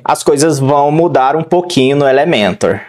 As coisas vão mudar um pouquinho no Elementor.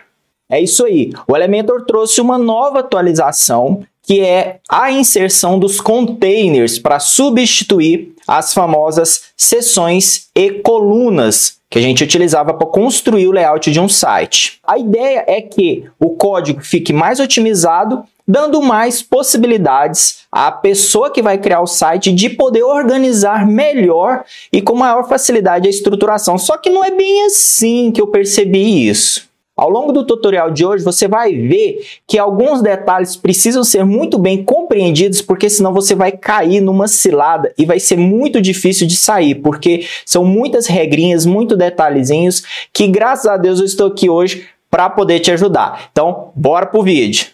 É isso aí, o Elementor trouxe uma nova atualização, que é a inserção dos containers para substituir as famosas seções e colunas que a gente utilizava para construir o layout de um site. A ideia é que o código fique mais otimizado, dando mais possibilidades à pessoa que vai criar o site de poder organizar melhor e com maior facilidade a estruturação. Só que não é bem assim que eu percebi isso. Ao longo do tutorial de hoje, você vai ver que alguns detalhes precisam ser muito bem compreendidos, porque senão você vai cair numa cilada e vai ser muito difícil de sair, porque são muitas regrinhas, muitos detalhezinhos que, graças a Deus, eu estou aqui hoje para poder te ajudar. Então, bora pro vídeo!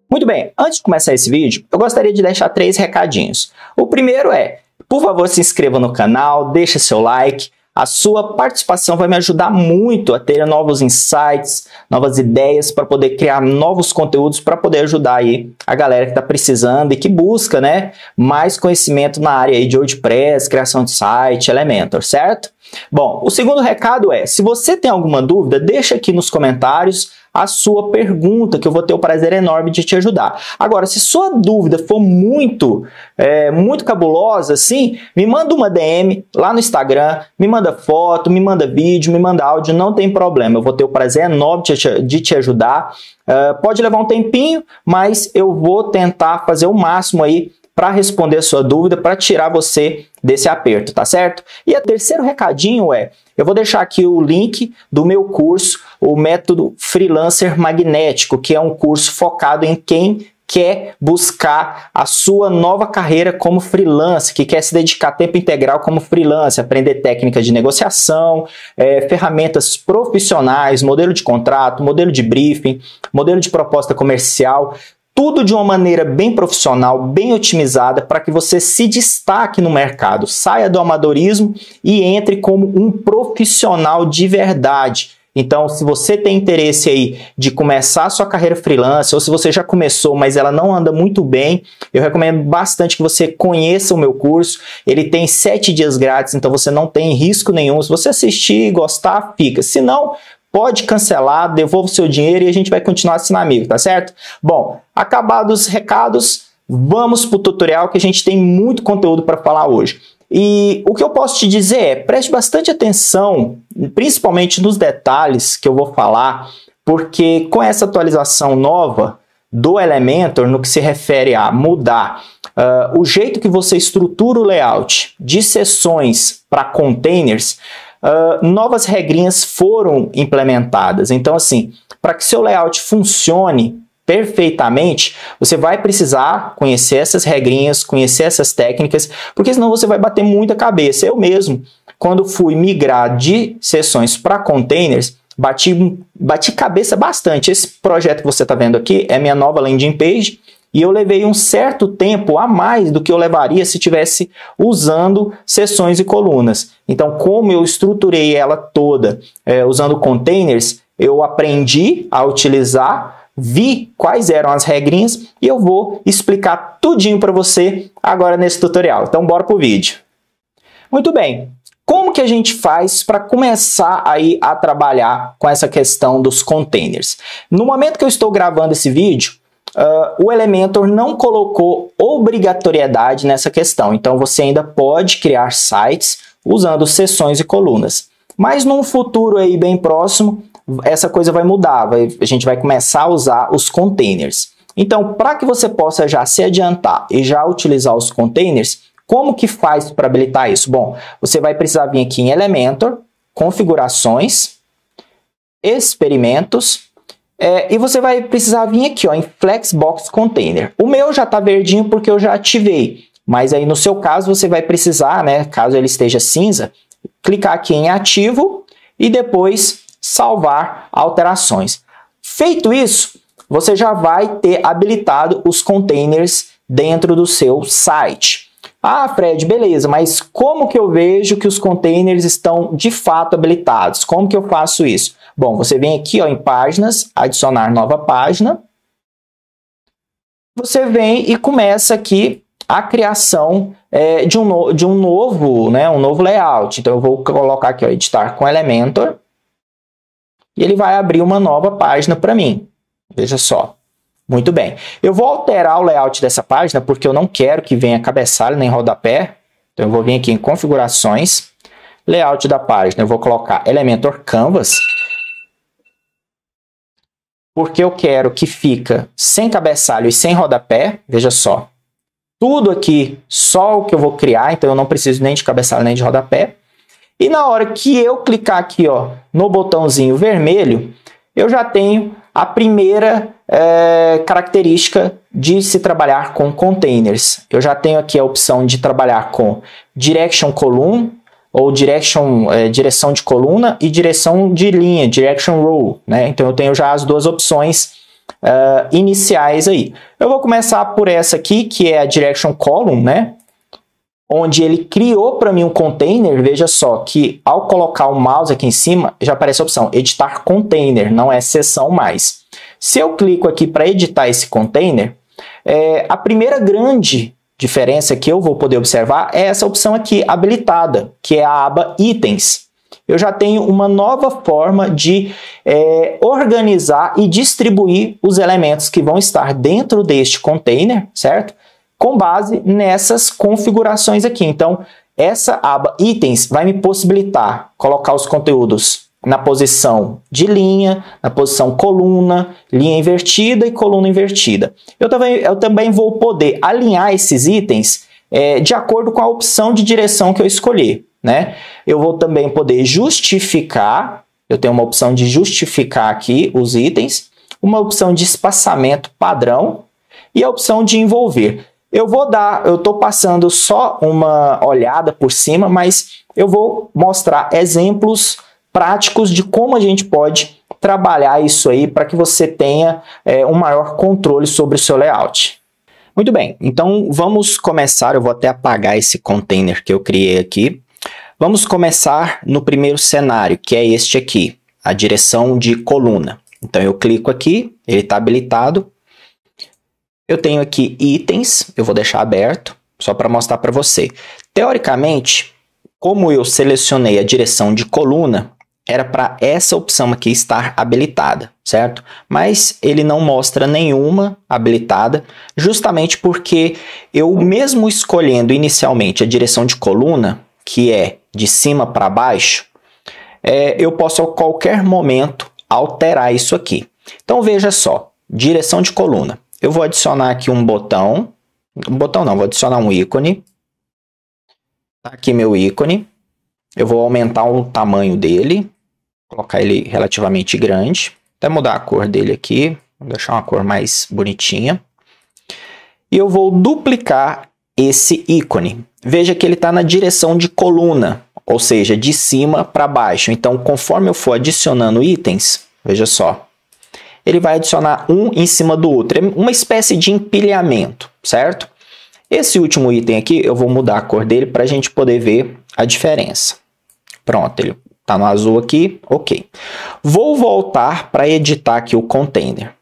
Muito bem, antes de começar esse vídeo, eu gostaria de deixar 3 recadinhos. O primeiro é, por favor, se inscreva no canal, deixe seu like. A sua participação vai me ajudar muito a ter novos insights, novas ideias para poder criar novos conteúdos para poder ajudar aí a galera que está precisando e que busca, né, mais conhecimento na área aí de WordPress, criação de site, Elementor, certo? Bom, o segundo recado é, se você tem alguma dúvida, deixa aqui nos comentários a sua pergunta, que eu vou ter o prazer enorme de te ajudar. Agora, se sua dúvida for muito cabulosa, assim, me manda uma DM lá no Instagram, me manda foto, me manda vídeo, me manda áudio, não tem problema. Eu vou ter o prazer enorme de te ajudar. Pode levar um tempinho, mas eu vou tentar fazer o máximo aí para responder a sua dúvida, para tirar você desse aperto, tá certo? E o terceiro recadinho é, eu vou deixar aqui o link do meu curso, o Método Freelancer Magnético, que é um curso focado em quem quer buscar a sua nova carreira como freelancer, que quer se dedicar a tempo integral como freelancer, aprender técnicas de negociação, ferramentas profissionais, modelo de contrato, modelo de briefing, modelo de proposta comercial, tudo de uma maneira bem profissional, bem otimizada, para que você se destaque no mercado, saia do amadorismo e entre como um profissional de verdade. Então, se você tem interesse aí de começar a sua carreira freelance, ou se você já começou, mas ela não anda muito bem, eu recomendo bastante que você conheça o meu curso. Ele tem 7 dias grátis, então você não tem risco nenhum. Se você assistir e gostar, fica. Se não, pode cancelar, devolva o seu dinheiro e a gente vai continuar sendo amigo, tá certo? Bom, acabados os recados, vamos para o tutorial que a gente tem muito conteúdo para falar hoje. E o que eu posso te dizer é, preste bastante atenção, principalmente nos detalhes que eu vou falar, porque com essa atualização nova do Elementor, no que se refere a mudar o jeito que você estrutura o layout de seções para containers, novas regrinhas foram implementadas. Então, assim, para que seu layout funcione perfeitamente, você vai precisar conhecer essas regrinhas, conhecer essas técnicas, porque senão você vai bater muita cabeça. Eu mesmo, quando fui migrar de seções para containers, bati cabeça bastante. Esse projeto que você está vendo aqui é minha nova landing page, e eu levei um certo tempo a mais do que eu levaria se estivesse usando seções e colunas. Então, como eu estruturei ela toda usando containers, eu aprendi a utilizar, vi quais eram as regrinhas e eu vou explicar tudinho para você agora nesse tutorial. Então, bora pro vídeo. Muito bem. Como que a gente faz para começar aí a trabalhar com essa questão dos containers? No momento que eu estou gravando esse vídeo, o Elementor não colocou obrigatoriedade nessa questão, então você ainda pode criar sites usando seções e colunas. Mas num futuro aí bem próximo, essa coisa vai mudar, a gente vai começar a usar os containers. Então, para que você possa já se adiantar e já utilizar os containers, como que faz para habilitar isso? Bom, você vai precisar vir aqui em Elementor, configurações, experimentos, e você vai precisar vir aqui ó, em Flexbox Container. O meu já está verdinho porque eu já ativei, mas aí no seu caso você vai precisar, né, caso ele esteja cinza, clicar aqui em ativo e depois salvar alterações. Feito isso, você já vai ter habilitado os containers dentro do seu site. Ah, Fred, beleza, mas como que eu vejo que os containers estão de fato habilitados? Como que eu faço isso? Bom, você vem aqui ó, em páginas, adicionar nova página. você vem e começa aqui a criação de um novo layout. Então, eu vou colocar aqui, ó, editar com Elementor, e ele vai abrir uma nova página para mim. Veja só. Muito bem. Eu vou alterar o layout dessa página, porque eu não quero que venha cabeçalho nem rodapé. Então, eu vou vir aqui em Configurações, Layout da página. Eu vou colocar Elementor Canvas, porque eu quero que fica sem cabeçalho e sem rodapé. Veja só. Tudo aqui, só o que eu vou criar, então eu não preciso nem de cabeçalho nem de rodapé. E na hora que eu clicar aqui, ó, no botãozinho vermelho, eu já tenho a primeira característica de se trabalhar com containers. Eu já tenho aqui a opção de trabalhar com Direction Column, ou direção de coluna e direção de linha, Direction Row, né? Então eu tenho já as duas opções iniciais aí. Eu vou começar por essa aqui, que é a Direction Column, né? Onde ele criou para mim um container. Veja só que ao colocar o mouse aqui em cima, já aparece a opção editar container, não é seção mais. Se eu clico aqui para editar esse container, a primeira grande diferença que eu vou poder observar é essa opção aqui habilitada, que é a aba Itens. Eu já tenho uma nova forma de organizar e distribuir os elementos que vão estar dentro deste container, certo? Com base nessas configurações aqui. Então, essa aba Itens vai me possibilitar colocar os conteúdos na posição de linha, na posição coluna, linha invertida e coluna invertida. Eu também vou poder alinhar esses itens de acordo com a opção de direção que eu escolher, né? Eu vou também poder justificar, eu tenho uma opção de justificar aqui os itens, uma opção de espaçamento padrão e a opção de envolver. Eu estou passando só uma olhada por cima, mas eu vou mostrar exemplos práticos de como a gente pode trabalhar isso aí para que você tenha um maior controle sobre o seu layout. Muito bem, então vamos começar. Eu vou até apagar esse container que eu criei aqui. Vamos começar no primeiro cenário, que é este aqui, a direção de coluna. Então eu clico aqui, ele está habilitado. Eu tenho aqui itens, eu vou deixar aberto, só para mostrar para você. Teoricamente, como eu selecionei a direção de coluna, era para essa opção aqui estar habilitada, certo? Mas ele não mostra nenhuma habilitada, justamente porque eu mesmo escolhendo inicialmente a direção de coluna, que é de cima para baixo, eu posso a qualquer momento alterar isso aqui. Então veja só, direção de coluna. Eu vou adicionar aqui um botão vou adicionar um ícone. Tá aqui meu ícone. Eu vou aumentar o tamanho dele, colocar ele relativamente grande, até mudar a cor dele aqui, vou deixar uma cor mais bonitinha. E eu vou duplicar esse ícone. Veja que ele está na direção de coluna, ou seja, de cima para baixo. Então, conforme eu for adicionando itens, veja só, ele vai adicionar um em cima do outro. É uma espécie de empilhamento, certo? Esse último item aqui, eu vou mudar a cor dele para a gente poder ver a diferença. Pronto, ele está no azul aqui, ok. Vou voltar para editar aqui o container.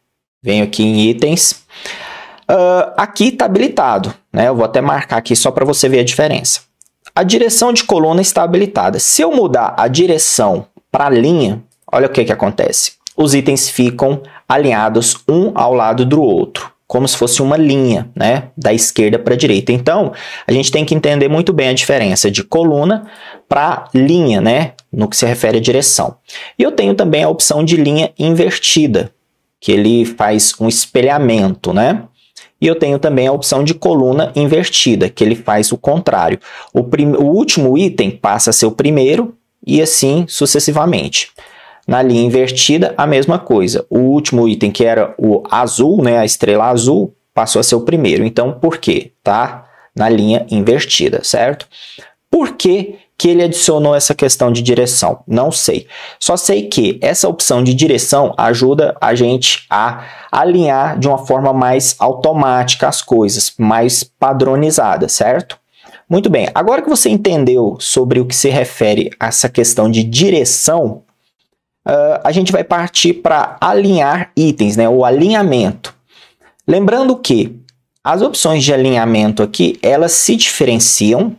Venho aqui em itens. Aqui está habilitado, né? Eu vou até marcar aqui só para você ver a diferença. A direção de coluna está habilitada. Se eu mudar a direção para a linha, olha o que acontece. Os itens ficam alinhados um ao lado do outro, como se fosse uma linha, né? Da esquerda para a direita. Então, a gente tem que entender muito bem a diferença de coluna para linha, né? No que se refere à direção. E eu tenho também a opção de linha invertida, que ele faz um espelhamento, né? E eu tenho também a opção de coluna invertida, que ele faz o contrário. O último item passa a ser o primeiro e assim sucessivamente. Na linha invertida, a mesma coisa. O último item, que era o azul, né, a estrela azul, passou a ser o primeiro. Então, por quê? Tá na linha invertida, certo? Por que que ele adicionou essa questão de direção? Não sei. Só sei que essa opção de direção ajuda a gente a alinhar de uma forma mais automática as coisas, mais padronizada, certo? Muito bem. Agora que você entendeu sobre o que se refere a essa questão de direção, a gente vai partir para alinhar itens, né? O alinhamento. Lembrando que as opções de alinhamento aqui, elas se diferenciam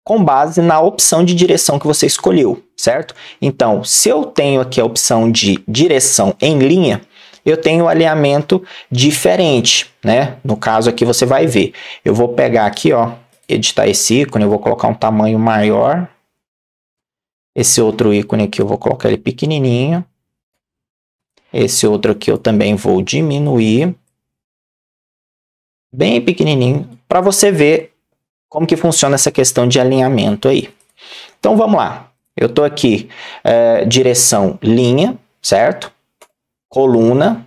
com base na opção de direção que você escolheu, certo? Então, se eu tenho aqui a opção de direção em linha, eu tenho um alinhamento diferente, né? No caso aqui você vai ver. Eu vou pegar aqui, ó, editar esse ícone, eu vou colocar um tamanho maior. Esse outro ícone aqui eu vou colocar ele pequenininho. Esse outro aqui eu também vou diminuir. Bem pequenininho, para você ver como que funciona essa questão de alinhamento aí. Então vamos lá. Eu estou aqui, direção linha, certo? Coluna.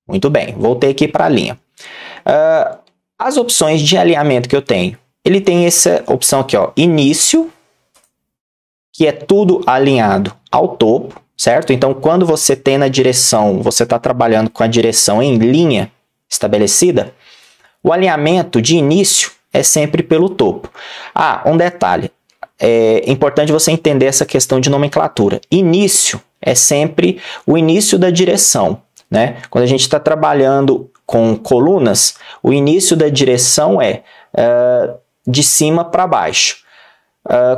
Muito bem, voltei aqui para a linha. As opções de alinhamento que eu tenho. Ele tem essa opção aqui, ó, início, que é tudo alinhado ao topo, certo? Então, quando você tem na direção, você está trabalhando com a direção em linha estabelecida, o alinhamento de início é sempre pelo topo. Ah, um detalhe. É importante você entender essa questão de nomenclatura. Início é sempre o início da direção, né? Quando a gente está trabalhando com colunas, o início da direção é de cima para baixo.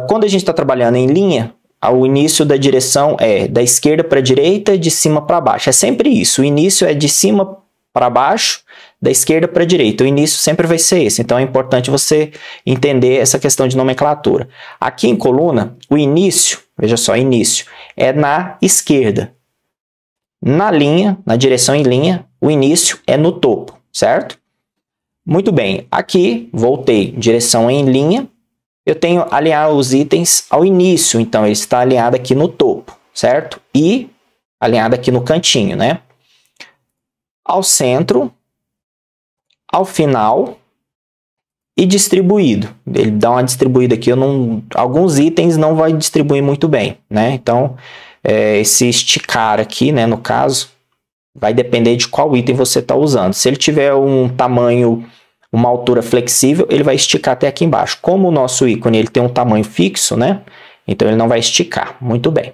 Quando a gente está trabalhando em linha, o início da direção é da esquerda para a direita, de cima para baixo. É sempre isso. O início é de cima para baixo, da esquerda para a direita. O início sempre vai ser esse. Então é importante você entender essa questão de nomenclatura. Aqui em coluna, o início, veja só, início, é na esquerda. Na linha, na direção em linha, o início é no topo, certo? Muito bem. Aqui, voltei, direção em linha. Eu tenho alinhar os itens ao início. Então ele está alinhado aqui no topo, certo? E alinhado aqui no cantinho, né? Ao centro, ao final e distribuído. Ele dá uma distribuída aqui, alguns itens não vai distribuir muito bem, né? Então, esse esticar aqui, né, no caso, vai depender de qual item você está usando. Se ele tiver um tamanho, uma altura flexível, ele vai esticar até aqui embaixo. Como o nosso ícone ele tem um tamanho fixo, né? Então ele não vai esticar. Muito bem.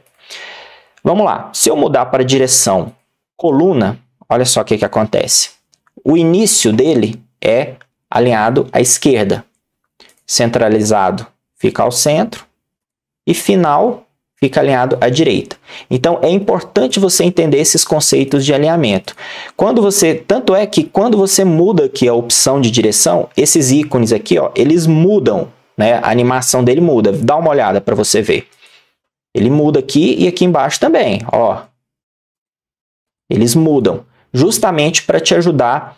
Vamos lá. Se eu mudar para a direção coluna, olha só o que acontece. O início dele é alinhado à esquerda. Centralizado fica ao centro. E final fica alinhado à direita. Então, é importante você entender esses conceitos de alinhamento. Tanto é que quando você muda aqui a opção de direção, esses ícones aqui, ó, eles mudam, né? A animação dele muda. Dá uma olhada para você ver. Ele muda aqui e aqui embaixo também, ó. Eles mudam, justamente para te ajudar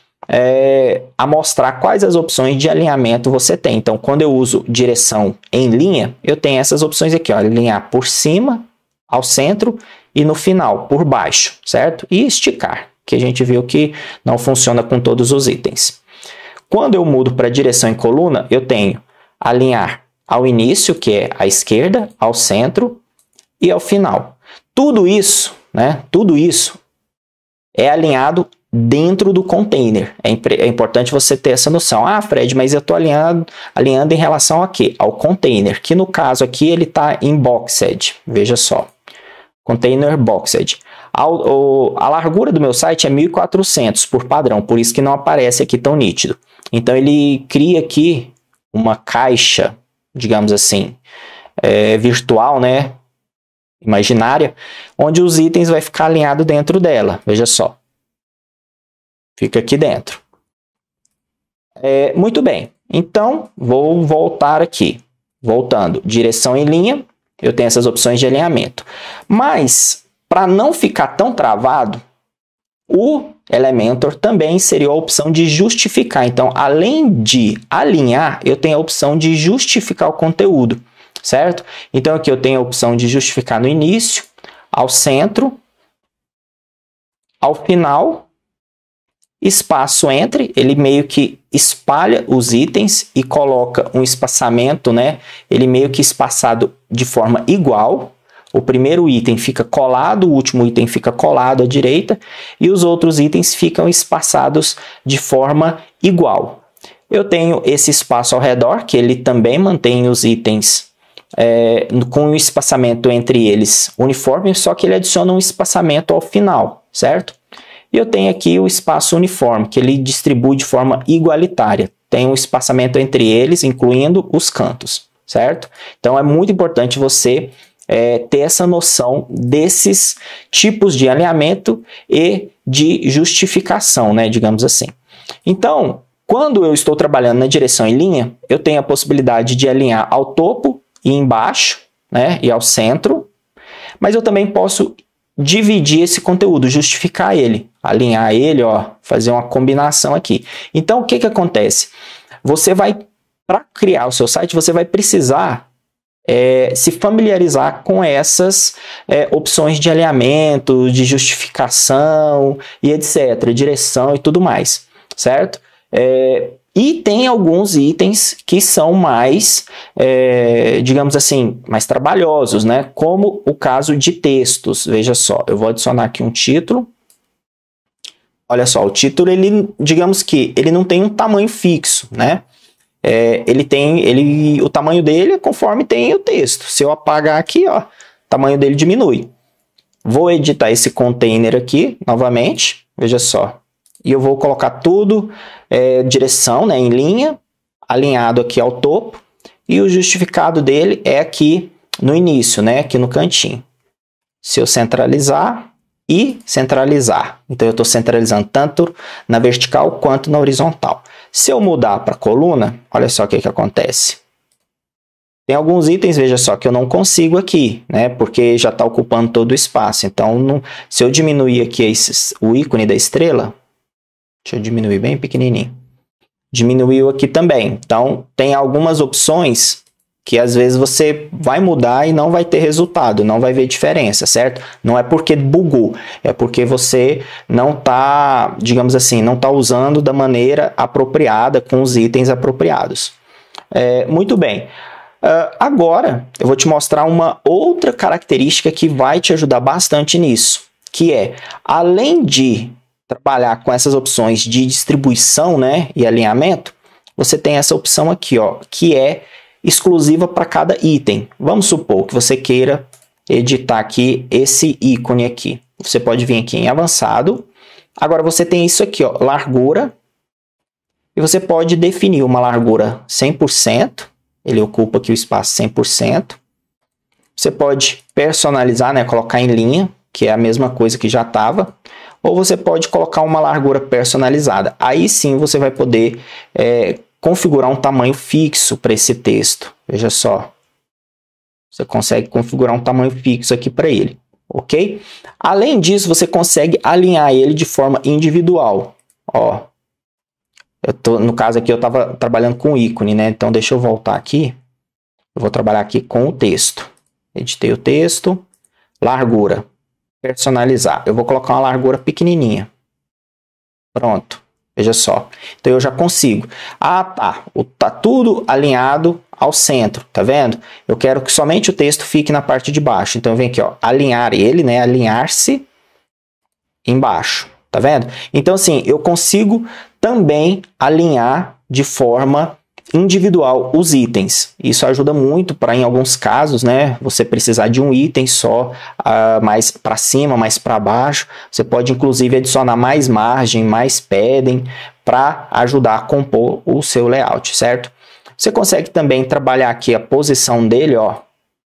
a mostrar quais as opções de alinhamento você tem. Então, quando eu uso direção em linha, eu tenho essas opções aqui, ó, alinhar por cima, ao centro e no final, por baixo, certo? E esticar, que a gente viu que não funciona com todos os itens. Quando eu mudo para direção em coluna, eu tenho alinhar ao início, que é à esquerda, ao centro e ao final. Tudo isso, né? Tudo isso é alinhado dentro do container. É importante você ter essa noção. Ah, Fred, mas eu estou alinhando em relação a quê? Ao container, que no caso aqui ele está em boxed. Veja só. Container boxed. A largura do meu site é 1400 por padrão, por isso que não aparece aqui tão nítido. Então ele cria aqui uma caixa, digamos assim, virtual, né? Imaginária, onde os itens vai ficar alinhado dentro dela. Veja só. Fica aqui dentro. Muito bem. Então, vou voltar aqui. Voltando. Direção em linha. Eu tenho essas opções de alinhamento. Mas, para não ficar tão travado, o Elementor também seria a opção de justificar. Então, além de alinhar, eu tenho a opção de justificar o conteúdo. Certo? Então, aqui eu tenho a opção de justificar no início, ao centro, ao final. Espaço entre, ele meio que espalha os itens e coloca um espaçamento, né? Ele meio que espaçado de forma igual. O primeiro item fica colado, o último item fica colado à direita e os outros itens ficam espaçados de forma igual. Eu tenho esse espaço ao redor, que ele também mantém os itens com um espaçamento entre eles uniforme, só que ele adiciona um espaçamento ao final, certo? E eu tenho aqui o espaço uniforme, que ele distribui de forma igualitária. Tem um espaçamento entre eles, incluindo os cantos, certo? Então é muito importante você ter essa noção desses tipos de alinhamento e de justificação, né, digamos assim. Então, quando eu estou trabalhando na direção em linha, eu tenho a possibilidade de alinhar ao topo e embaixo, né, e ao centro, mas eu também posso dividir esse conteúdo, justificar ele, alinhar ele, ó, fazer uma combinação aqui. Então, o que que acontece? Você vai, para criar o seu site, você vai precisar se familiarizar com essas opções de alinhamento, de justificação e etc, direção e tudo mais, certo? E tem alguns itens que são mais, digamos assim, mais trabalhosos, né? Como o caso de textos. Veja só, eu vou adicionar aqui um título. Olha só, o título, ele, digamos que ele não tem um tamanho fixo, né? O tamanho dele é conforme tem o texto. Se eu apagar aqui, ó, o tamanho dele diminui. Vou editar esse container aqui, novamente, veja só. E eu vou colocar tudo, direção, né, em linha, alinhado aqui ao topo. E o justificado dele é aqui no início, né, aqui no cantinho. Se eu centralizar e centralizar. Então eu estou centralizando tanto na vertical quanto na horizontal. Se eu mudar para coluna, olha só o que acontece. Tem alguns itens, veja só, que eu não consigo aqui, né? Porque já está ocupando todo o espaço. Então, se eu diminuir aqui o ícone da estrela, deixa eu diminuir bem pequenininho. Diminuiu aqui também. Então, tem algumas opções que às vezes você vai mudar e não vai ter resultado, não vai ver diferença, certo? Não é porque bugou, é porque você não está, digamos assim, não está usando da maneira apropriada, com os itens apropriados. Muito bem. Agora, eu vou te mostrar uma outra característica que vai te ajudar bastante nisso, que é, além de trabalhar com essas opções de distribuição, né, e alinhamento, você tem essa opção aqui, ó, que é exclusiva para cada item. Vamos supor que você queira editar aqui esse ícone aqui. Você pode vir aqui em avançado. Agora você tem isso aqui, ó, largura. E você pode definir uma largura 100%. Ele ocupa aqui o espaço 100%. Você pode personalizar, né, colocar em linha, que é a mesma coisa que já estava. Ou você pode colocar uma largura personalizada. Aí sim você vai poder configurar um tamanho fixo para esse texto. Veja só. Você consegue configurar um tamanho fixo aqui para ele, ok? Além disso, você consegue alinhar ele de forma individual. Ó, no caso aqui eu estava trabalhando com ícone, né? Então deixa eu voltar aqui. Eu vou trabalhar aqui com o texto. Editei o texto. Largura. Personalizar. Eu vou colocar uma largura pequenininha. Pronto. Veja só. Então eu já consigo. Ah, tá. Tá tudo alinhado ao centro, tá vendo? Eu quero que somente o texto fique na parte de baixo. Então eu venho aqui, ó, alinhar ele, né? Alinhar-se embaixo, tá vendo? Então assim, eu consigo também alinhar de forma individual os itens. Isso ajuda muito para, em alguns casos, né, você precisar de um item só, mais para cima, mais para baixo. Você pode inclusive adicionar mais margem, mais padding para ajudar a compor o seu layout, certo? Você consegue também trabalhar aqui a posição dele, ó,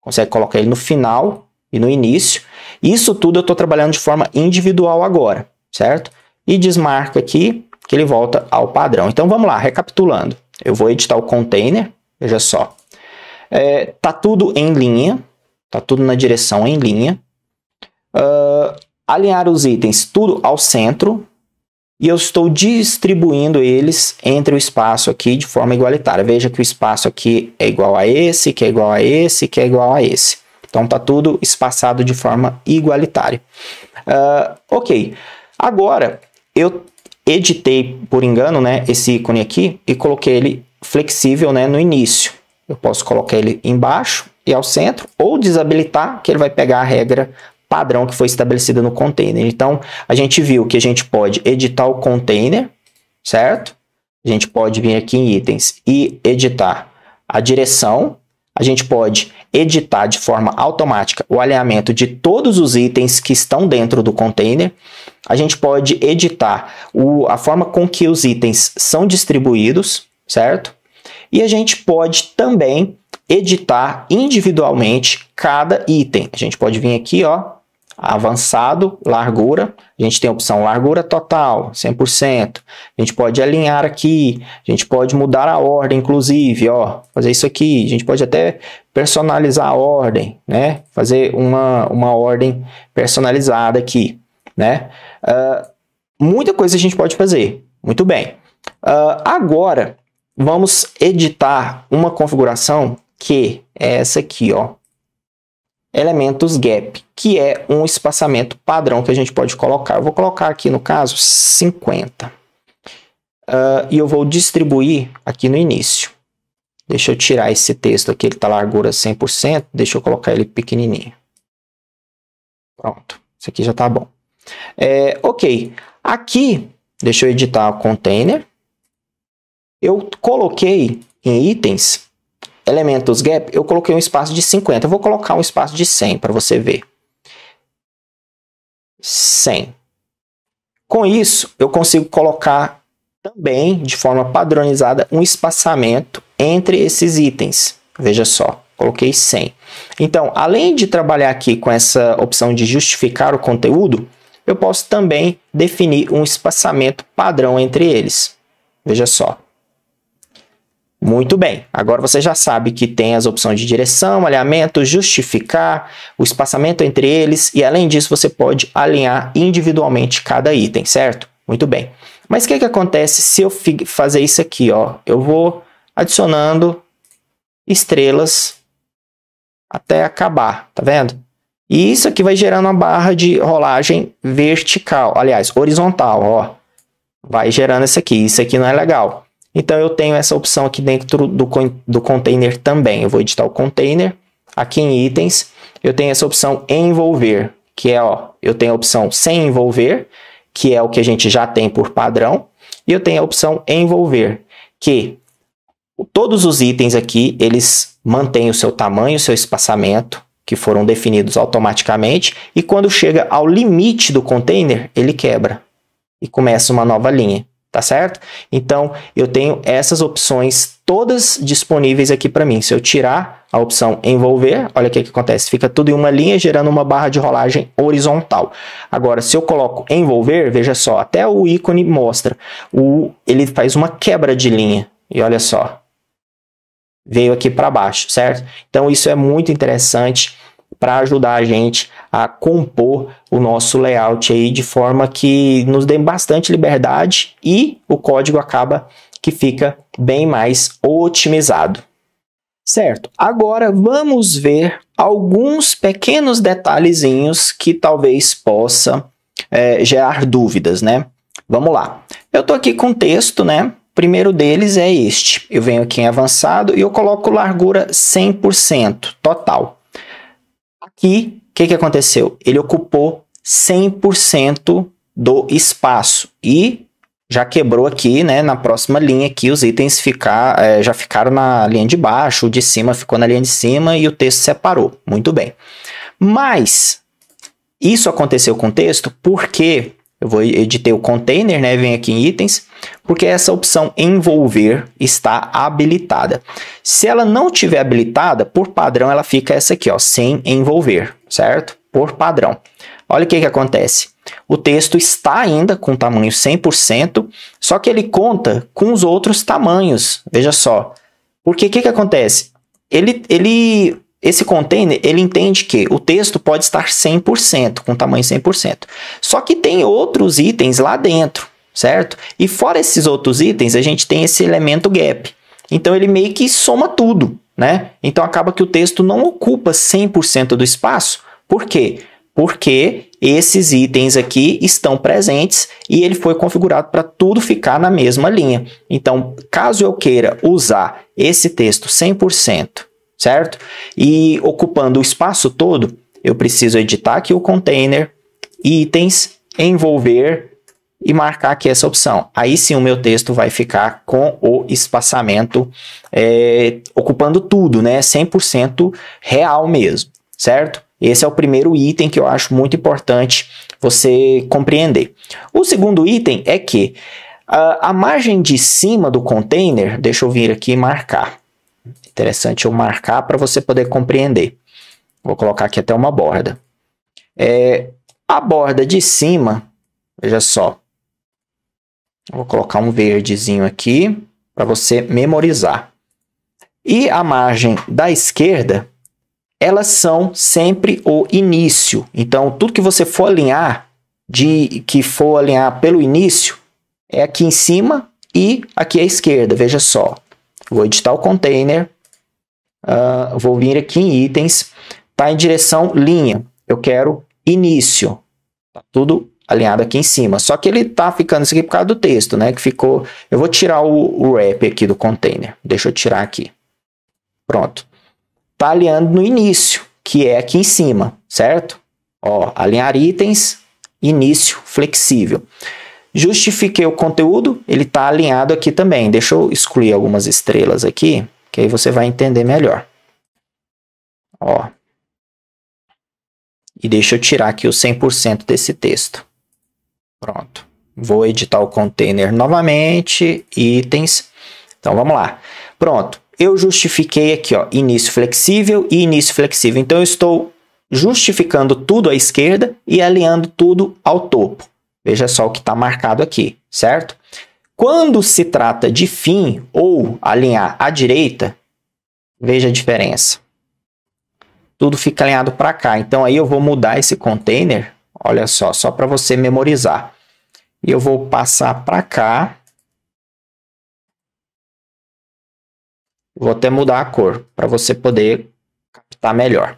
consegue colocar ele no final e no início. Isso tudo eu estou trabalhando de forma individual agora, certo? E desmarca aqui que ele volta ao padrão. Então vamos lá, recapitulando. Eu vou editar o container, veja só. Tá tudo em linha, tá tudo na direção em linha. Alinhar os itens tudo ao centro. E eu estou distribuindo eles entre o espaço aqui de forma igualitária. Veja que o espaço aqui é igual a esse, que é igual a esse, que é igual a esse. Então tá tudo espaçado de forma igualitária. Ok, agora eu editei por engano, né, esse ícone aqui e coloquei ele flexível, né, no início. Eu posso colocar ele embaixo e ao centro ou desabilitar, que ele vai pegar a regra padrão que foi estabelecida no container. Então a gente viu que a gente pode editar o container, certo? A gente pode vir aqui em itens e editar a direção. A gente pode editar de forma automática o alinhamento de todos os itens que estão dentro do container. A gente pode editar a forma com que os itens são distribuídos, certo? E a gente pode também editar individualmente cada item. A gente pode vir aqui, ó, avançado, largura. A gente tem a opção largura total, 100%. A gente pode alinhar aqui, a gente pode mudar a ordem, inclusive, ó, fazer isso aqui. A gente pode até personalizar a ordem, né? Fazer uma ordem personalizada aqui, né? Muita coisa a gente pode fazer. Muito bem. Agora, vamos editar uma configuração que é essa aqui, ó. Elementos gap, que é um espaçamento padrão que a gente pode colocar. Eu vou colocar aqui, no caso, 50. E eu vou distribuir aqui no início. Deixa eu tirar esse texto aqui, ele está largura 100%. Deixa eu colocar ele pequenininho. Pronto, isso aqui já está bom. Ok, aqui, deixa eu editar o container. Eu coloquei em itens, elementos gap, eu coloquei um espaço de 50. Eu vou colocar um espaço de 100 para você ver. 100. Com isso, eu consigo colocar também, de forma padronizada, um espaçamento entre esses itens. Veja só, coloquei 100. Então, além de trabalhar aqui com essa opção de justificar o conteúdo, eu posso também definir um espaçamento padrão entre eles. Veja só. Muito bem, agora você já sabe que tem as opções de direção, alinhamento, justificar, o espaçamento entre eles e além disso você pode alinhar individualmente cada item, certo? Muito bem. Mas o que acontece se eu fazer isso aqui, ó? Eu vou adicionando estrelas até acabar, tá vendo? E isso aqui vai gerando uma barra de rolagem vertical, aliás, horizontal, ó. Vai gerando isso aqui não é legal. Então, eu tenho essa opção aqui dentro do container também. Eu vou editar o container. Aqui em itens, eu tenho essa opção envolver, que é, ó, eu tenho a opção sem envolver, que é o que a gente já tem por padrão. E eu tenho a opção envolver, que todos os itens aqui, eles mantêm o seu tamanho, o seu espaçamento, que foram definidos automaticamente. E quando chega ao limite do container, ele quebra e começa uma nova linha. Tá certo? Então, eu tenho essas opções todas disponíveis aqui para mim. Se eu tirar a opção envolver, olha o que acontece. Fica tudo em uma linha, gerando uma barra de rolagem horizontal. Agora, se eu coloco envolver, veja só, até o ícone mostra. Ele faz uma quebra de linha. E olha só. Veio aqui para baixo, certo? Então, isso é muito interessante para ajudar a gente a compor o nosso layout aí de forma que nos dê bastante liberdade e o código acaba que fica bem mais otimizado. Certo, agora vamos ver alguns pequenos detalhezinhos que talvez possa gerar dúvidas, né? Vamos lá. Eu estou aqui com texto, né? O primeiro deles é este. Eu venho aqui em avançado e eu coloco largura 100% total. Aqui, o que aconteceu? Ele ocupou 100% do espaço e já quebrou aqui, né? Na próxima linha aqui, os itens já ficaram na linha de baixo, o de cima ficou na linha de cima e o texto separou. Muito bem. Mas isso aconteceu com o texto porque eu vou editar o container, né? Vem aqui em itens, porque essa opção envolver está habilitada. Se ela não tiver habilitada, por padrão ela fica essa aqui, ó, sem envolver, certo? Por padrão. Olha o que acontece. O texto está ainda com tamanho 100%, só que ele conta com os outros tamanhos. Veja só. Porque o que acontece? Esse container, ele entende que o texto pode estar 100%, com tamanho 100%. Só que tem outros itens lá dentro, certo? E fora esses outros itens, a gente tem esse elemento gap. Então, ele meio que soma tudo, né? Então, acaba que o texto não ocupa 100% do espaço. Por quê? Porque esses itens aqui estão presentes e ele foi configurado para tudo ficar na mesma linha. Então, caso eu queira usar esse texto 100%, certo? E ocupando o espaço todo, eu preciso editar aqui o container, itens, envolver, e marcar aqui essa opção. Aí sim o meu texto vai ficar com o espaçamento ocupando tudo, né? 100% real mesmo, certo? Esse é o primeiro item que eu acho muito importante você compreender. O segundo item é que a margem de cima do container, deixa eu vir aqui e marcar. Interessante eu marcar para você poder compreender. Vou colocar aqui até uma borda. A borda de cima, veja só. Vou colocar um verdezinho aqui para você memorizar. E a margem da esquerda, elas são sempre o início. Então, tudo que você for alinhar, que for alinhar pelo início, é aqui em cima e aqui à esquerda. Veja só. Vou editar o container. Vou vir aqui em itens. Está em direção linha. Eu quero início. Tá tudo alinhado aqui em cima. Só que ele tá ficando isso aqui por causa do texto, né? Que ficou... Eu vou tirar o wrap aqui do container. Deixa eu tirar aqui. Pronto. Tá alinhando no início, que é aqui em cima, certo? Ó, alinhar itens, início flexível. Justifiquei o conteúdo, ele tá alinhado aqui também. Deixa eu excluir algumas estrelas aqui, que aí você vai entender melhor. Ó. E deixa eu tirar aqui o 100% desse texto. Pronto. Vou editar o container novamente, itens. Então, vamos lá. Pronto. Eu justifiquei aqui, ó, início flexível e início flexível. Então, eu estou justificando tudo à esquerda e alinhando tudo ao topo. Veja só o que está marcado aqui, certo? Quando se trata de fim ou alinhar à direita, veja a diferença. Tudo fica alinhado para cá. Então, aí eu vou mudar esse container, olha só para você memorizar. E eu vou passar para cá. Vou até mudar a cor, para você poder captar melhor.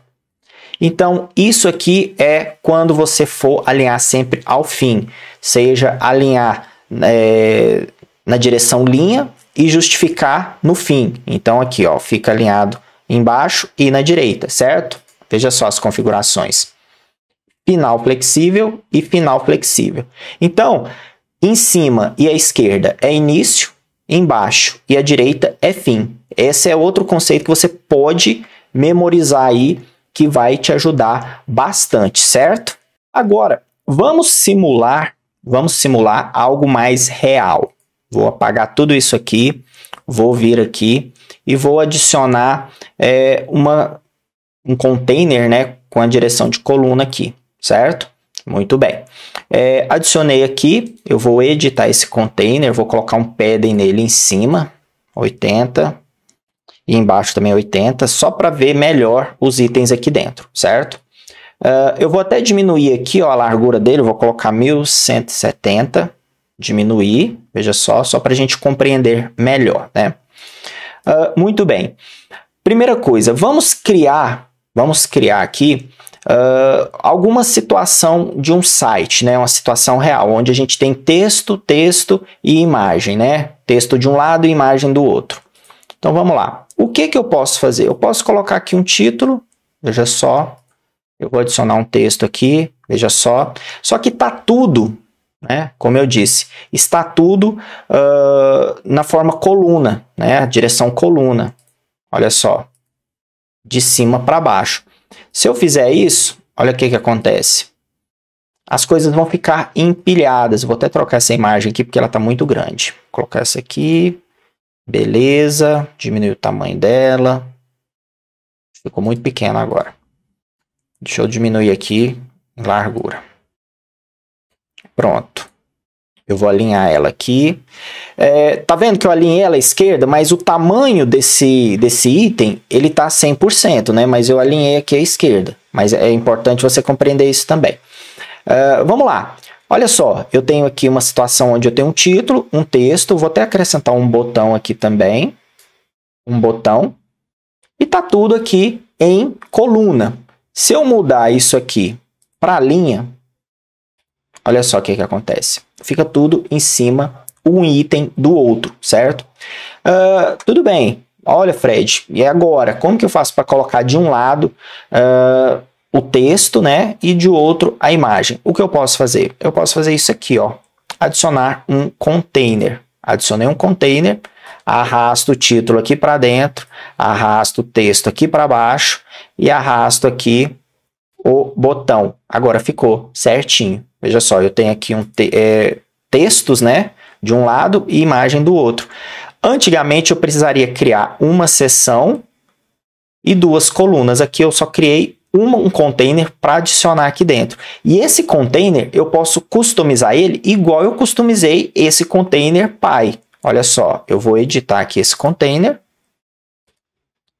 Então, isso aqui é quando você for alinhar sempre ao fim. Seja alinhar na direção linha e justificar no fim. Então, aqui, ó, fica alinhado embaixo e na direita, certo? Veja só as configurações. Final flexível e final flexível. Então, em cima e à esquerda é início, embaixo e à direita é fim. Esse é outro conceito que você pode memorizar aí, que vai te ajudar bastante, certo? Agora, vamos simular algo mais real. Vou apagar tudo isso aqui, vou vir aqui e vou adicionar um container, né, com a direção de coluna aqui, certo? Muito bem. Adicionei aqui, eu vou editar esse container, vou colocar um padding nele em cima, 80, e embaixo também 80, só para ver melhor os itens aqui dentro, certo? Eu vou até diminuir aqui, ó, a largura dele, eu vou colocar 1170, diminuir, veja só para a gente compreender melhor, né? Muito bem. Primeira coisa, vamos criar aqui alguma situação de um site, né? Uma situação real, onde a gente tem texto e imagem, né? Texto de um lado e imagem do outro. Então, vamos lá. O que eu posso fazer? Eu posso colocar aqui um título, veja só. Eu vou adicionar um texto aqui, veja só. Só que está tudo, né? Como eu disse, está tudo na forma coluna, né? Direção coluna. Olha só. De cima para baixo. Se eu fizer isso, olha o que acontece. As coisas vão ficar empilhadas. Vou até trocar essa imagem aqui porque ela está muito grande. Vou colocar essa aqui. Beleza. Diminuir o tamanho dela. Ficou muito pequeno agora. Deixa eu diminuir aqui em largura. Pronto. Eu vou alinhar ela aqui. Tá vendo que eu alinhei ela à esquerda, mas o tamanho desse item, ele tá 100%, né? Mas eu alinhei aqui à esquerda. Mas é importante você compreender isso também. Vamos lá. Olha só, eu tenho aqui uma situação onde eu tenho um título, um texto. Vou até acrescentar um botão aqui também. Um botão. E tá tudo aqui em coluna. Se eu mudar isso aqui para a linha, olha só o que acontece. Fica tudo em cima, um item do outro, certo? Tudo bem. Olha, Fred, e agora? Como que eu faço para colocar de um lado o texto, né? E de outro a imagem? O que eu posso fazer? Eu posso fazer isso aqui, ó. adicionar um container. Adicionei um container, arrasto o título aqui para dentro, arrasto o texto aqui para baixo e arrasto aqui o botão. Agora ficou certinho. Veja só, eu tenho aqui textos, né, de um lado e imagem do outro. Antigamente eu precisaria criar uma seção e duas colunas. Aqui eu só criei um container para adicionar aqui dentro. E esse container eu posso customizar ele igual eu customizei esse container Py. Olha só, eu vou editar aqui esse container.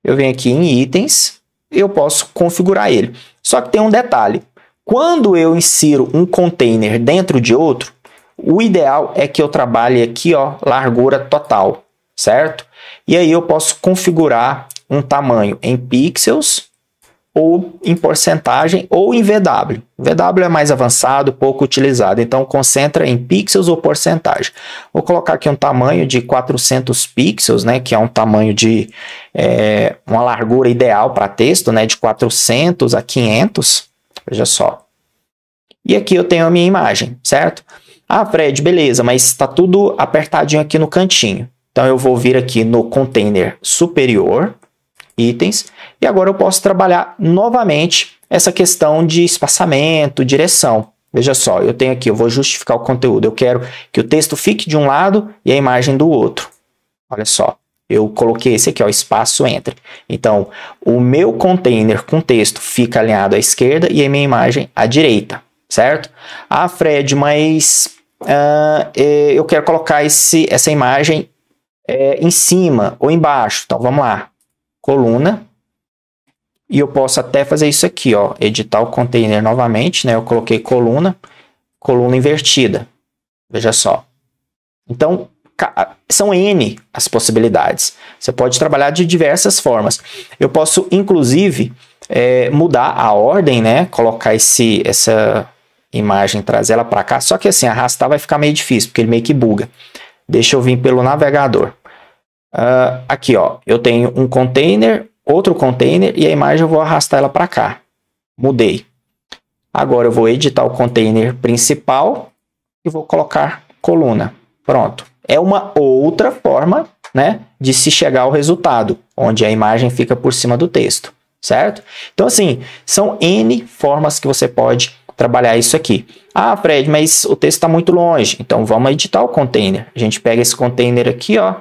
Eu venho aqui em itens e eu posso configurar ele. Só que tem um detalhe. Quando eu insiro um container dentro de outro, o ideal é que eu trabalhe aqui, ó, largura total, certo? E aí eu posso configurar um tamanho em pixels, ou em porcentagem, ou em VW. VW é mais avançado, pouco utilizado, então concentra em pixels ou porcentagem. Vou colocar aqui um tamanho de 400 pixels, né, que é um tamanho de uma largura ideal para texto, né, de 400 a 500, veja só. E aqui eu tenho a minha imagem, certo? Ah, Fred, beleza, mas está tudo apertadinho aqui no cantinho. Então eu vou vir aqui no container superior, itens, e agora eu posso trabalhar novamente essa questão de espaçamento, direção. Veja só, eu tenho aqui, eu vou justificar o conteúdo, eu quero que o texto fique de um lado e a imagem do outro. Olha só, eu coloquei esse aqui, ó, espaço entre. Então, o meu container com texto fica alinhado à esquerda e a minha imagem à direita, certo? Ah, Fred, mas eu quero colocar essa imagem em cima ou embaixo. Então, vamos lá. Coluna, e eu posso até fazer isso aqui, ó, editar o container novamente, né? Eu coloquei coluna invertida, veja só. Então, são N as possibilidades. Você pode trabalhar de diversas formas. Eu posso, inclusive, mudar a ordem, né? Colocar essa imagem, trazer ela para cá, só que assim, arrastar vai ficar meio difícil, porque ele meio que buga. Deixa eu vir pelo navegador. Aqui, ó, eu tenho um container, outro container e a imagem eu vou arrastar ela para cá. Mudei. Agora eu vou editar o container principal e vou colocar coluna. Pronto. É uma outra forma, né, de se chegar ao resultado, onde a imagem fica por cima do texto, certo? Então, assim, são N formas que você pode trabalhar isso aqui. Ah, Fred, mas o texto está muito longe. Então, vamos editar o container. A gente pega esse container aqui, ó,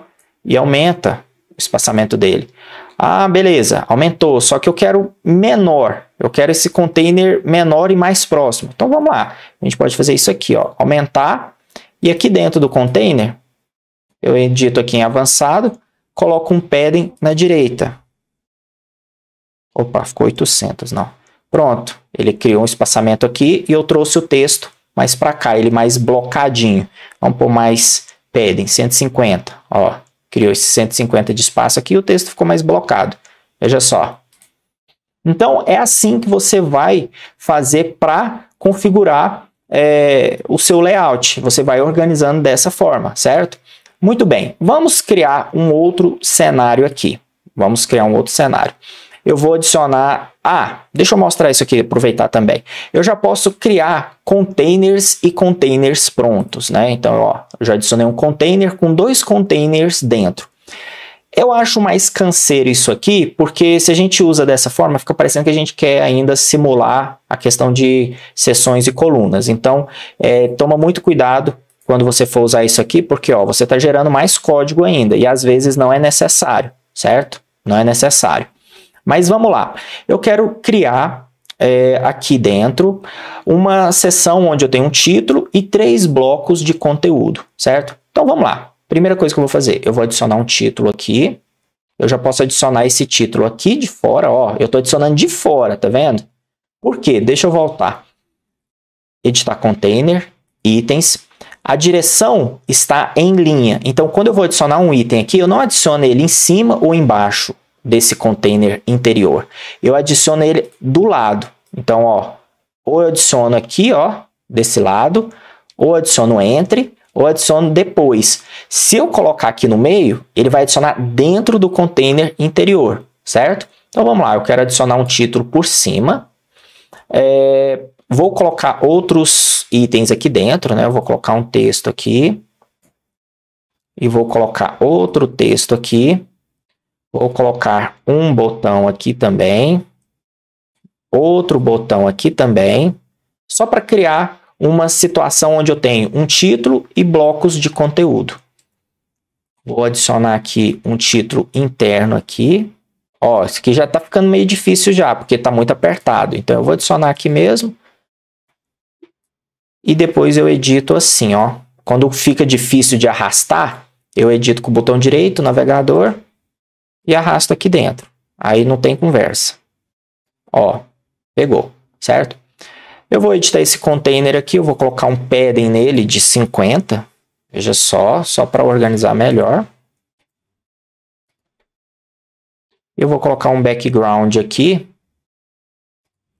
e aumenta o espaçamento dele. Ah, beleza, aumentou, só que eu quero menor. Eu quero esse container menor e mais próximo. Então, vamos lá. A gente pode fazer isso aqui, ó, aumentar. E aqui dentro do container, eu edito aqui em avançado, coloco um padding na direita. Opa, ficou 800, não. Pronto, ele criou um espaçamento aqui e eu trouxe o texto mais para cá, ele mais blocadinho. Vamos pôr mais padding, 150, ó. Criou esse 150 de espaço aqui e o texto ficou mais blocado. Veja só. Então, é assim que você vai fazer para configurar o seu layout. Você vai organizando dessa forma, certo? Muito bem. Vamos criar um outro cenário aqui. Vamos criar um outro cenário. Eu vou adicionar... Ah, deixa eu mostrar isso aqui, aproveitar também. Eu já posso criar containers e containers prontos, né? Então, ó, eu já adicionei um container com 2 containers dentro. Eu acho mais canseiro isso aqui, porque se a gente usa dessa forma, fica parecendo que a gente quer ainda simular a questão de seções e colunas. Então, toma muito cuidado quando você for usar isso aqui, porque ó, você está gerando mais código ainda, e às vezes não é necessário, certo? Não é necessário. Mas vamos lá, eu quero criar aqui dentro uma seção onde eu tenho um título e 3 blocos de conteúdo, certo? Então vamos lá, primeira coisa que eu vou fazer, eu vou adicionar um título aqui, eu já posso adicionar esse título aqui de fora, ó, eu estou adicionando de fora, tá vendo? Por quê? Deixa eu voltar. Editar container, itens, a direção está em linha, então quando eu vou adicionar um item aqui, eu não adiciono ele em cima ou embaixo desse container interior. Eu adiciono ele do lado. Então, ó, ou eu adiciono aqui, ó, desse lado, ou adiciono entre, ou adiciono depois. Se eu colocar aqui no meio, ele vai adicionar dentro do container interior, certo? Então, vamos lá. Eu quero adicionar um título por cima. Vou colocar outros itens aqui dentro, né? Eu vou colocar um texto aqui. E vou colocar outro texto aqui. Vou colocar um botão aqui também. Outro botão aqui também. Só para criar uma situação onde eu tenho um título e blocos de conteúdo. Vou adicionar aqui um título interno aqui. Ó, isso aqui já está ficando meio difícil já, porque está muito apertado. Então, eu vou adicionar aqui mesmo. E depois eu edito assim, ó. Quando fica difícil de arrastar, eu edito com o botão direito, navegador, e arrasto aqui dentro. Aí não tem conversa. Ó, pegou, certo? Eu vou editar esse container aqui, eu vou colocar um padding nele de 50. Veja só para organizar melhor. Eu vou colocar um background aqui.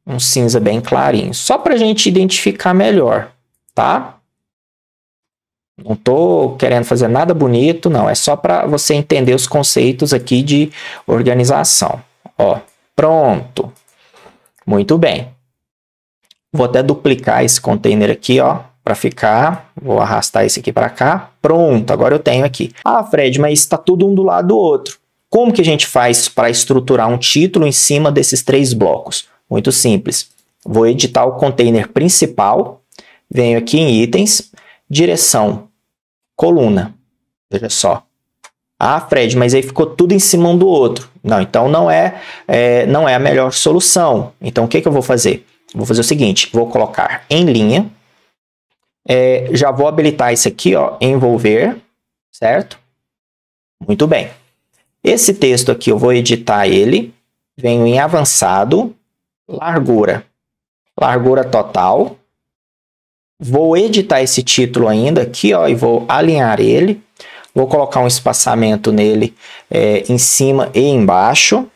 Um cinza bem clarinho. Só para a gente identificar melhor, tá? Não estou querendo fazer nada bonito, não. É só para você entender os conceitos aqui de organização. Ó, pronto. Muito bem. Vou até duplicar esse container aqui, ó, para ficar. Vou arrastar esse aqui para cá. Pronto, agora eu tenho aqui. Ah, Fred, mas está tudo um do lado do outro. Como que a gente faz para estruturar um título em cima desses 3 blocos? Muito simples. Vou editar o container principal. Venho aqui em itens, direção, coluna. Veja só. Ah, Fred, mas aí ficou tudo em cima um do outro. Não, então não é a melhor solução. Então o que eu vou fazer? Vou fazer o seguinte, vou colocar em linha. Já vou habilitar isso aqui, ó, envolver, certo? Muito bem. Esse texto aqui eu vou editar ele. Venho em avançado, largura total. Vou editar esse título ainda aqui, ó, e vou alinhar ele. Vou colocar um espaçamento nele em cima e embaixo.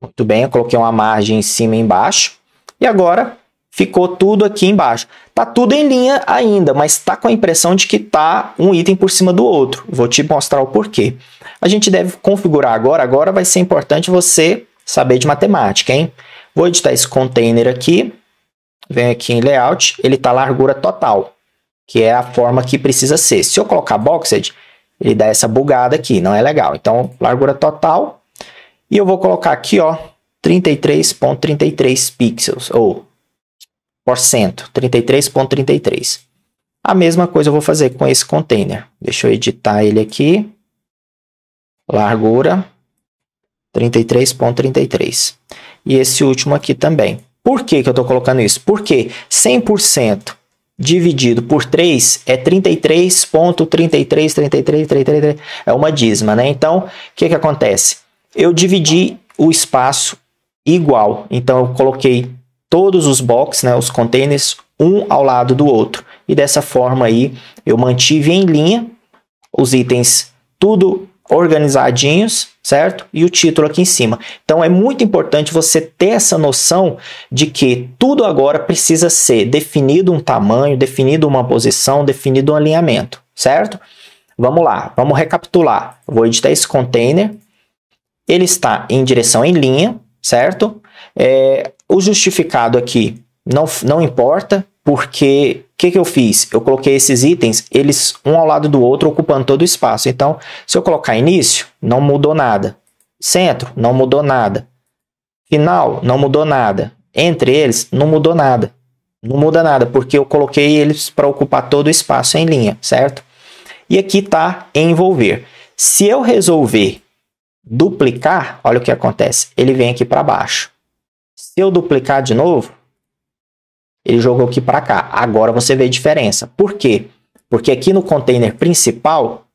Muito bem, eu coloquei uma margem em cima e embaixo. E agora ficou tudo aqui embaixo. Tá tudo em linha ainda, mas tá com a impressão de que tá um item por cima do outro. Vou te mostrar o porquê. A gente deve configurar agora. Agora vai ser importante você saber de matemática, hein? Vou editar esse container aqui. Venho aqui em layout. Ele tá largura total, que é a forma que precisa ser. Se eu colocar boxed, ele dá essa bugada aqui, não é legal. Então, largura total. E eu vou colocar aqui, ó, 33,33 pixels, ou porcento, 33,33. A mesma coisa eu vou fazer com esse container. Deixa eu editar ele aqui. Largura, 33,33. E esse último aqui também. Por que eu estou colocando isso? Porque 100% dividido por 3 é 33,33. É uma dízima, né? Então, o que acontece? Eu dividi o espaço igual. Então, eu coloquei todos os boxes, né, os containers, um ao lado do outro. E dessa forma aí, eu mantive em linha os itens tudo organizadinhos, certo? E o título aqui em cima. Então, é muito importante você ter essa noção de que tudo agora precisa ser definido um tamanho, definido uma posição, definido um alinhamento, certo? Vamos lá, vamos recapitular. Eu vou editar esse container. Ele está em direção em linha, certo? O justificado aqui não importa, porque o que eu fiz? Eu coloquei esses itens, eles um ao lado do outro, ocupando todo o espaço. Então, se eu colocar início, não mudou nada. Centro, não mudou nada. Final, não mudou nada. Entre eles, não mudou nada. Não muda nada, porque eu coloquei eles para ocupar todo o espaço em linha, certo? E aqui está envolver. Se eu resolver duplicar, olha o que acontece. Ele vem aqui para baixo. Se eu duplicar de novo, ele jogou aqui para cá. Agora você vê a diferença. Por quê? Porque aqui no container principal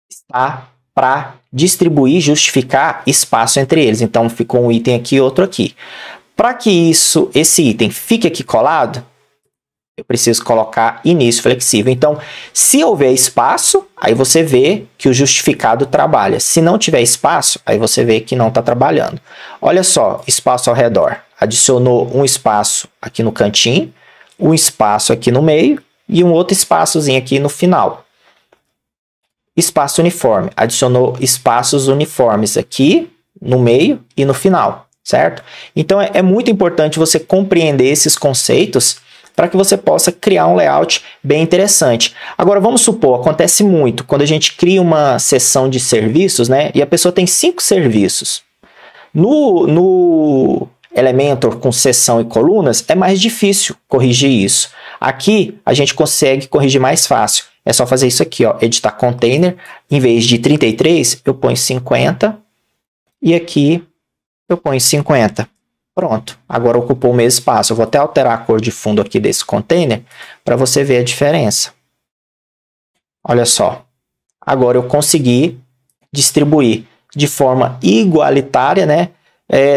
está para distribuir, justificar espaço entre eles. Então ficou um item aqui e outro aqui. Para que esse item fique aqui colado, eu preciso colocar início flexível. Então, se houver espaço, aí você vê que o justificado trabalha. Se não tiver espaço, aí você vê que não está trabalhando. Olha só, espaço ao redor. Adicionou um espaço aqui no cantinho, um espaço aqui no meio e um outro espaçozinho aqui no final. Espaço uniforme. Adicionou espaços uniformes aqui no meio e no final, certo? Então é muito importante você compreender esses conceitos para que você possa criar um layout bem interessante. Agora vamos supor, acontece muito quando a gente cria uma seção de serviços, né? E a pessoa tem 5 serviços. No Elementor com seção e colunas é mais difícil corrigir isso. Aqui a gente consegue corrigir mais fácil. É só fazer isso aqui, ó, editar container. Em vez de 33, eu ponho 50. E aqui eu ponho 50. Pronto, agora ocupou o mesmo espaço. Eu vou até alterar a cor de fundo aqui desse container para você ver a diferença. Olha só. Agora eu consegui distribuir de forma igualitária, né?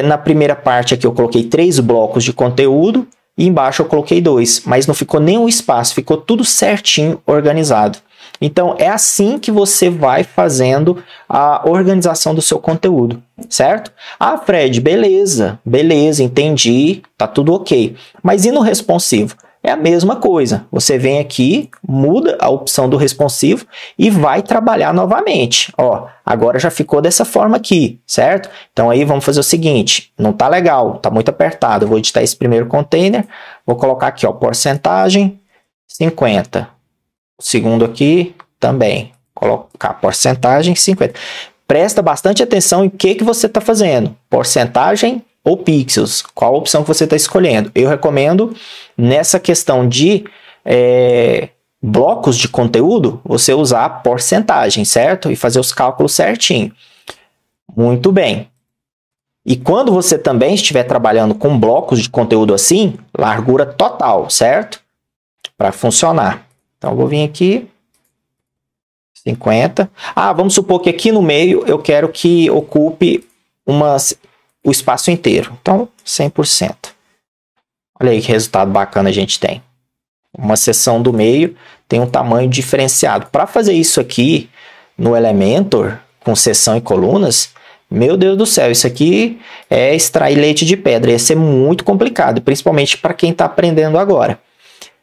Na primeira parte aqui eu coloquei 3 blocos de conteúdo e embaixo eu coloquei 2, mas não ficou nenhum espaço, ficou tudo certinho organizado. Então é assim que você vai fazendo a organização do seu conteúdo, certo? Ah, Fred, beleza, entendi, tá tudo ok. Mas e no responsivo? É a mesma coisa. Você vem aqui, muda a opção do responsivo e vai trabalhar novamente. Ó, agora já ficou dessa forma aqui, certo? Então aí vamos fazer o seguinte, não tá legal, tá muito apertado. Eu vou editar esse primeiro container, vou colocar aqui, ó, porcentagem 50. O segundo aqui também, colocar porcentagem 50. Presta bastante atenção em que você está fazendo. Porcentagem ou pixels, qual a opção que você está escolhendo. Eu recomendo, nessa questão de blocos de conteúdo, você usar a porcentagem, certo? E fazer os cálculos certinho. Muito bem. E quando você também estiver trabalhando com blocos de conteúdo assim, largura total, certo? Para funcionar. Então, eu vou vir aqui, 50. Ah, vamos supor que aqui no meio eu quero que ocupe o espaço inteiro. Então, 100%. Olha aí que resultado bacana a gente tem. Uma seção do meio tem um tamanho diferenciado. Para fazer isso aqui no Elementor, com seção e colunas, meu Deus do céu, isso aqui é extrair leite de pedra. Ia ser muito complicado, principalmente para quem está aprendendo agora.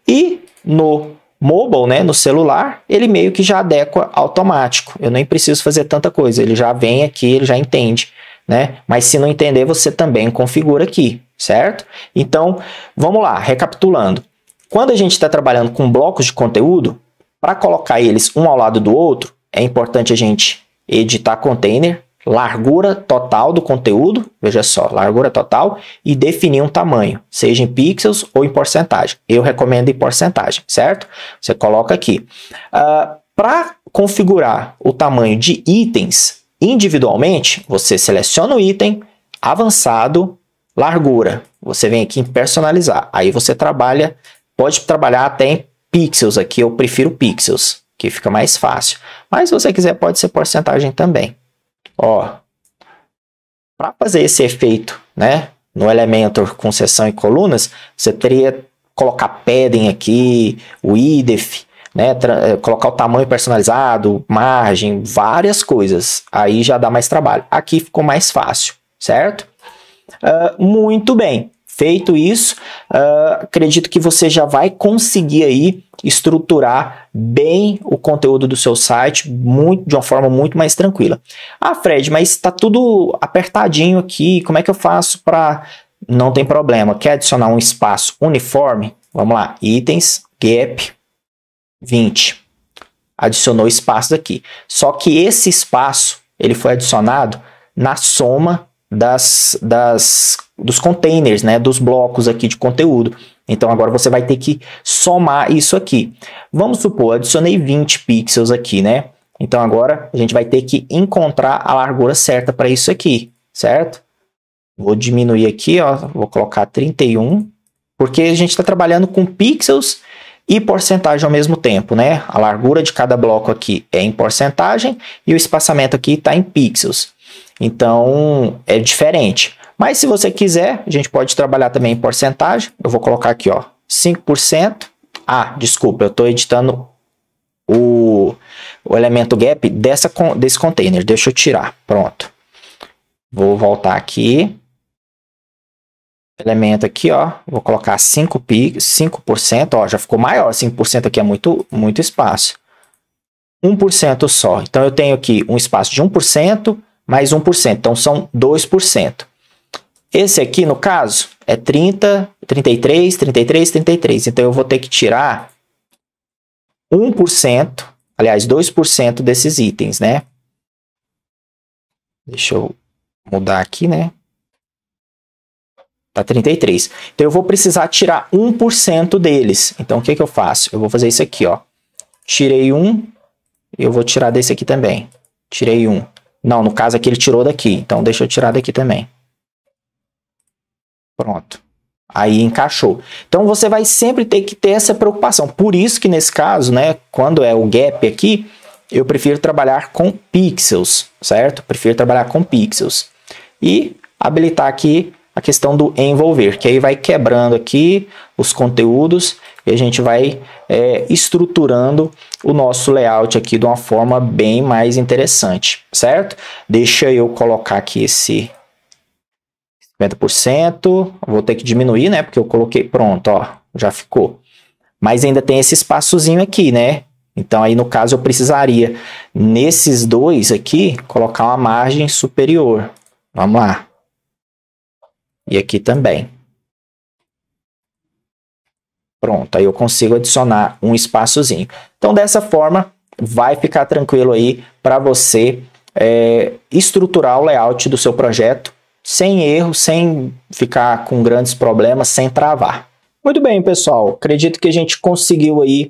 E no mobile, né, no celular, ele meio que já adequa automático. Eu nem preciso fazer tanta coisa. Ele já vem aqui, ele já entende, né? Mas se não entender, você também configura aqui, certo? Então, vamos lá, recapitulando. Quando a gente está trabalhando com blocos de conteúdo, para colocar eles um ao lado do outro, é importante a gente editar container, largura total do conteúdo, veja só, largura total, e definir um tamanho, seja em pixels ou em porcentagem. Eu recomendo em porcentagem, certo? Você coloca aqui. Para configurar o tamanho de itens individualmente, você seleciona o item, avançado, largura. Você vem aqui em personalizar. Aí você pode trabalhar até em pixels aqui, eu prefiro pixels, que fica mais fácil. Mas se você quiser, pode ser porcentagem também. Ó, para fazer esse efeito, né, no Elementor com seção e colunas, você teria que colocar padding aqui, o idef, né, colocar o tamanho personalizado, margem, várias coisas. Aí já dá mais trabalho. Aqui ficou mais fácil, certo? Muito bem. Feito isso, acredito que você já vai conseguir aí estruturar bem o conteúdo do seu site de uma forma muito mais tranquila. Ah, Fred, mas está tudo apertadinho aqui, como é que eu faço para... Não tem problema, quer adicionar um espaço uniforme? Vamos lá, itens, gap, 20. Adicionou espaços aqui. Só que esse espaço, ele foi adicionado na soma dos containers, né, dos blocos aqui de conteúdo. Então agora você vai ter que somar isso aqui. Vamos supor, adicionei 20 pixels aqui, né? Então agora a gente vai ter que encontrar a largura certa para isso aqui, certo? Vou diminuir aqui, ó, vou colocar 31, porque a gente está trabalhando com pixels e porcentagem ao mesmo tempo, né? A largura de cada bloco aqui é em porcentagem e o espaçamento aqui está em pixels. Então, é diferente. Mas se você quiser, a gente pode trabalhar também em porcentagem. Eu vou colocar aqui, ó, 5%. Ah, desculpa, eu estou editando o elemento gap desse container. Deixa eu tirar. Pronto. Vou voltar aqui. Elemento aqui, ó. Vou colocar 5%. Ó, já ficou maior. 5% aqui é muito espaço. 1% só. Então, eu tenho aqui um espaço de 1%. Mais 1%, então são 2%. Esse aqui, no caso, é 30, 33, 33, 33. Então, eu vou ter que tirar 1%, aliás, 2% desses itens, né? Deixa eu mudar aqui, né? Tá 33. Então, eu vou precisar tirar 1% deles. Então, o que que eu faço? Eu vou fazer isso aqui, ó. Tirei 1, eu vou tirar desse aqui também. Tirei 1. Não, no caso aqui ele tirou daqui. Então, deixa eu tirar daqui também. Pronto. Aí encaixou. Então, você vai sempre ter que ter essa preocupação. Por isso que nesse caso, né, quando é o gap aqui, eu prefiro trabalhar com pixels, certo? Prefiro trabalhar com pixels. E habilitar aqui a questão do envolver, que aí vai quebrando aqui os conteúdos e a gente vai estruturando o nosso layout aqui de uma forma bem mais interessante, certo? Deixa eu colocar aqui esse 50%, vou ter que diminuir, né? Porque eu coloquei, pronto, ó, já ficou. Mas ainda tem esse espaçozinho aqui, né? Então, aí no caso eu precisaria, nesses dois aqui, colocar uma margem superior. Vamos lá. E aqui também. Pronto, aí eu consigo adicionar um espaçozinho. Então, dessa forma, vai ficar tranquilo aí para você estruturar o layout do seu projeto sem erro, sem ficar com grandes problemas, sem travar. Muito bem, pessoal. Acredito que a gente conseguiu aí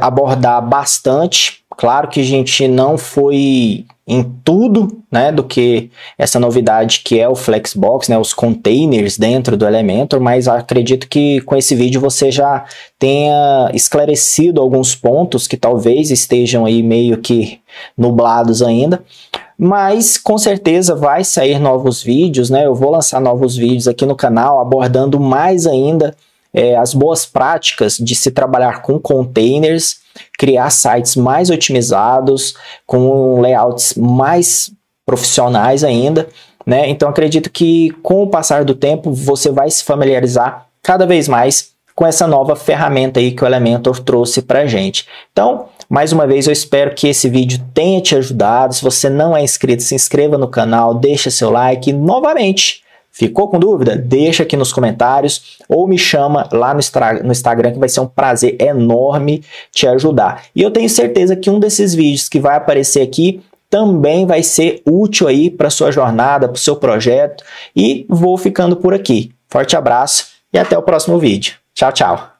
abordar bastante. Claro que a gente não foi em tudo, né, do que essa novidade que é o Flexbox, né, os containers dentro do Elementor, mas acredito que com esse vídeo você já tenha esclarecido alguns pontos que talvez estejam aí meio que nublados ainda. Mas com certeza vai sair novos vídeos, né? Eu vou lançar novos vídeos aqui no canal abordando mais ainda as boas práticas de se trabalhar com containers, criar sites mais otimizados, com layouts mais profissionais ainda, né? Então acredito que com o passar do tempo você vai se familiarizar cada vez mais com essa nova ferramenta aí que o Elementor trouxe pra gente. Então, mais uma vez, eu espero que esse vídeo tenha te ajudado. Se você não é inscrito, se inscreva no canal, deixa seu like. E, novamente, ficou com dúvida? Deixa aqui nos comentários ou me chama lá no Instagram, que vai ser um prazer enorme te ajudar. E eu tenho certeza que um desses vídeos que vai aparecer aqui também vai ser útil aí para sua jornada, para o seu projeto. E vou ficando por aqui. Forte abraço e até o próximo vídeo. Tchau, tchau!